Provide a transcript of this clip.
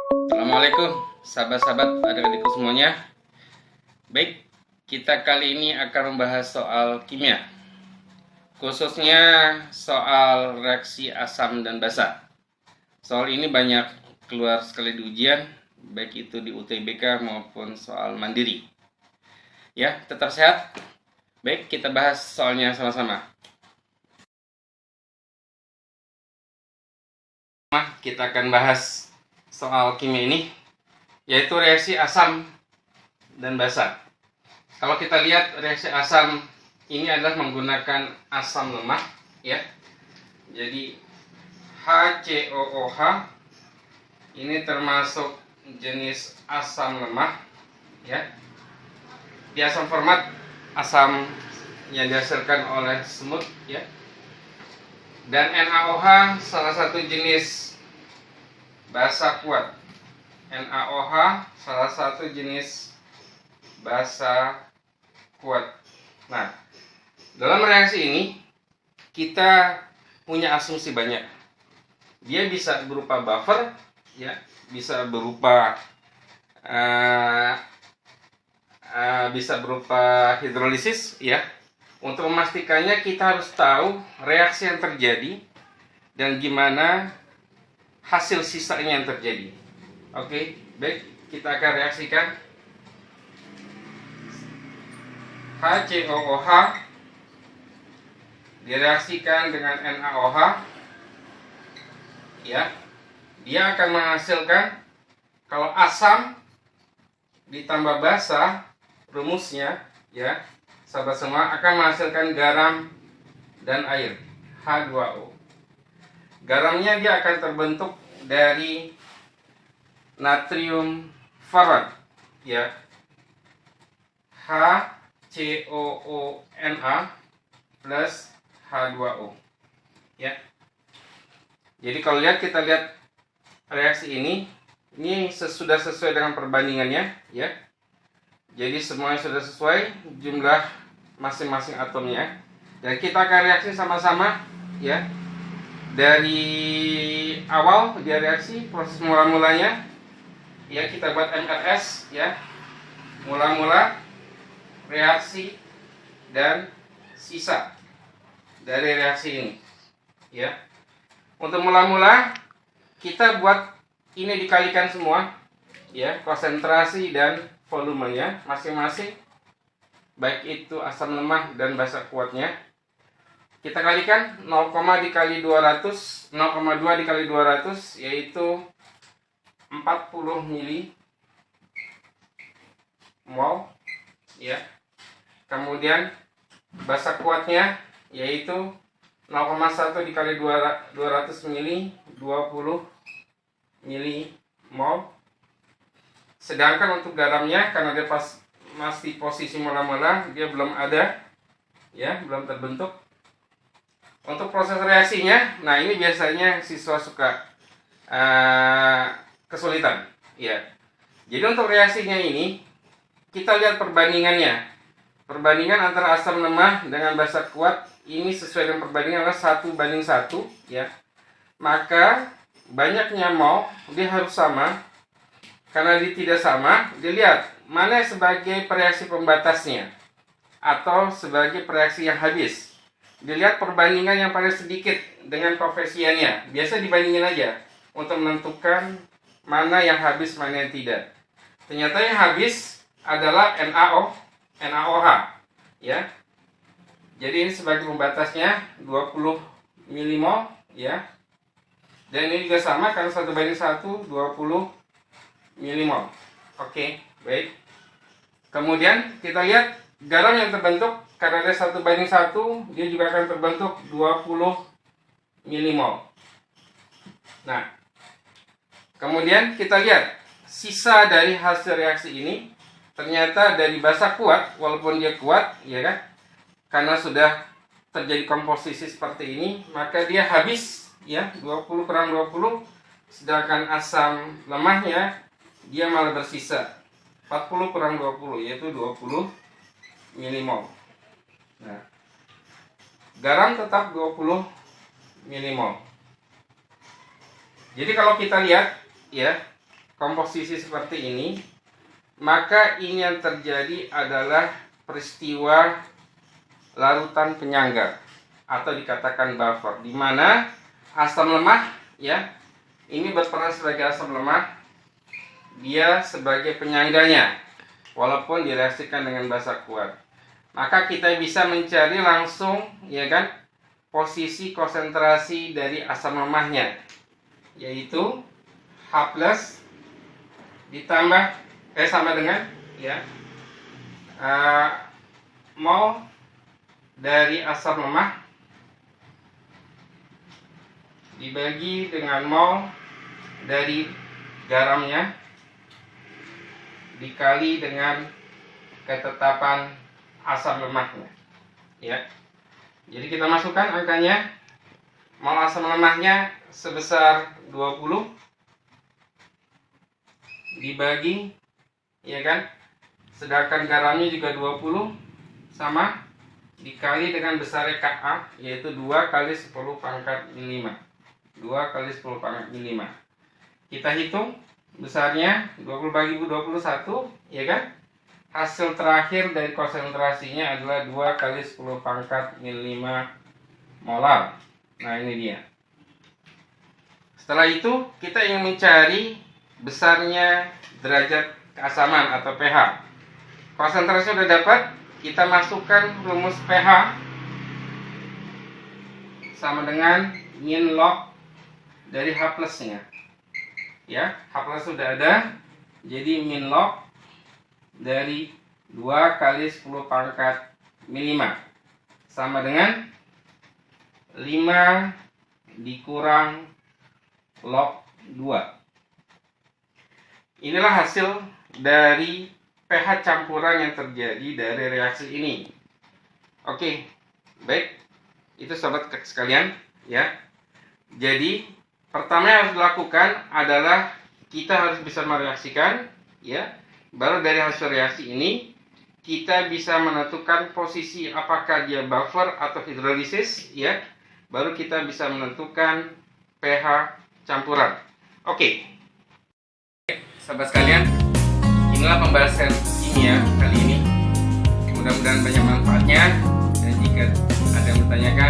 Assalamualaikum sahabat-sahabat adik-adikku semuanya. Baik, kita kali ini akan membahas soal kimia, khususnya soal reaksi asam dan basa. Soal ini banyak keluar sekali di ujian, baik itu di UTBK maupun soal mandiri. Ya, tetap sehat. Baik, kita bahas soalnya sama-sama. Kita akan bahas soal kimia ini, yaitu reaksi asam dan basa. Kalau kita lihat reaksi asam ini adalah menggunakan asam lemah, ya. Jadi HCOOH ini termasuk jenis asam lemah, ya. Di asam format asam yang dihasilkan oleh semut, ya. Dan NaOH salah satu jenis basa kuat. NaOH salah satu jenis basa kuat. Nah, dalam reaksi ini kita punya asumsi banyak. Dia bisa berupa buffer, ya, bisa berupa hidrolisis, ya. Untuk memastikannya kita harus tahu reaksi yang terjadi dan gimana hasil sisanya yang terjadi. Oke, baik, kita akan reaksikan. HCOOH direaksikan dengan NaOH, ya. Dia akan menghasilkan, kalau asam ditambah basa, rumusnya, ya, sahabat semua, akan menghasilkan garam dan air, H2O. Garamnya dia akan terbentuk dari natrium fluoride, ya, HCOONA plus H2O, ya. Jadi kalau kita lihat reaksi ini sudah sesuai dengan perbandingannya, ya. Jadi semuanya sudah sesuai jumlah masing-masing atomnya. Dan kita akan reaksi sama-sama, ya. Dari awal dia reaksi, proses mula-mulanya, ya, kita buat MRS, ya. Mula-mula, reaksi, dan sisa dari reaksi ini, ya. Untuk mula-mula kita buat ini dikalikan semua, ya, konsentrasi dan volumenya masing-masing, baik itu asam lemah dan basa kuatnya. Kita kalikan 0, dikali 200, 0,2 dikali 200, yaitu 40 milimol, ya. Kemudian basa kuatnya yaitu 0,1 dikali 200 mili, 20 milimol. Sedangkan untuk garamnya, karena dia masih posisi mula-mula, dia belum ada, ya, belum terbentuk. Untuk proses reaksinya, nah ini biasanya siswa suka kesulitan, ya. Jadi untuk reaksinya ini kita lihat perbandingannya. Perbandingan antara asam lemah dengan basa kuat ini sesuai dengan perbandingan adalah 1:1, ya. Maka banyaknya mol dia harus sama. Karena dia tidak sama, dilihat mana sebagai reaksi pembatasnya atau sebagai reaksi yang habis. Dilihat perbandingan yang paling sedikit dengan koefisiennya. Biasa dibandingin aja untuk menentukan mana yang habis, mana yang tidak. Ternyata yang habis adalah NaOH, ya. Jadi ini sebagai pembatasnya 20 milimol, ya. Dan ini juga sama karena 1:1, 20 milimol. Oke, baik. Kemudian kita lihat garam yang terbentuk, karena ada 1:1, dia juga akan terbentuk 20 milimol. Nah, kemudian kita lihat sisa dari hasil reaksi ini, ternyata dari basa kuat, walaupun dia kuat, ya kan, karena sudah terjadi komposisi seperti ini, maka dia habis, ya, 20 kurang 20, sedangkan asam lemahnya dia malah bersisa 40 kurang 20, yaitu 20 milimol. Nah, garam tetap 20 milimol. Jadi kalau kita lihat, ya, komposisi seperti ini, maka ini yang terjadi adalah peristiwa larutan penyangga atau dikatakan buffer, di mana asam lemah ya ini berperan sebagai asam lemah, dia sebagai penyangganya walaupun direaksikan dengan basa kuat. Maka kita bisa mencari langsung ya kan posisi konsentrasi dari asam lemahnya, yaitu H+ ditambah sama dengan ya mol dari asam lemah dibagi dengan mol dari garamnya dikali dengan ketetapan asam lemahnya ya. Jadi kita masukkan angkanya, mol asam lemahnya sebesar 20 dibagi ya kan, sedangkan garamnya juga 20 sama, dikali dengan besarnya Ka, yaitu 2 kali 10 pangkat min 5. 2 kali 10 pangkat min 5. Kita hitung besarnya 20 bagi 21 ya kan. Hasil terakhir dari konsentrasinya adalah 2 kali 10 pangkat min 5 molar. Nah ini dia. Setelah itu kita ingin mencari besarnya derajat keasaman atau pH. Konsentrasi sudah dapat, kita masukkan rumus pH sama dengan min log dari H+ nya ya. H+ sudah ada, jadi min log dari 2 kali 10 pangkat min 5 sama dengan 5 dikurang log 2. Inilah hasil dari pH campuran yang terjadi dari reaksi ini. Oke, baik. Itu sobat sekalian ya. Jadi pertama yang harus dilakukan adalah kita harus bisa mereaksikan ya. Baru dari hasil reaksi ini kita bisa menentukan posisi apakah dia buffer atau hidrolisis ya. Baru kita bisa menentukan pH campuran. Oke. Sahabat sekalian, inilah pembahasan kimia kali ini. Mudah-mudahan banyak manfaatnya, dan jika ada yang bertanyakan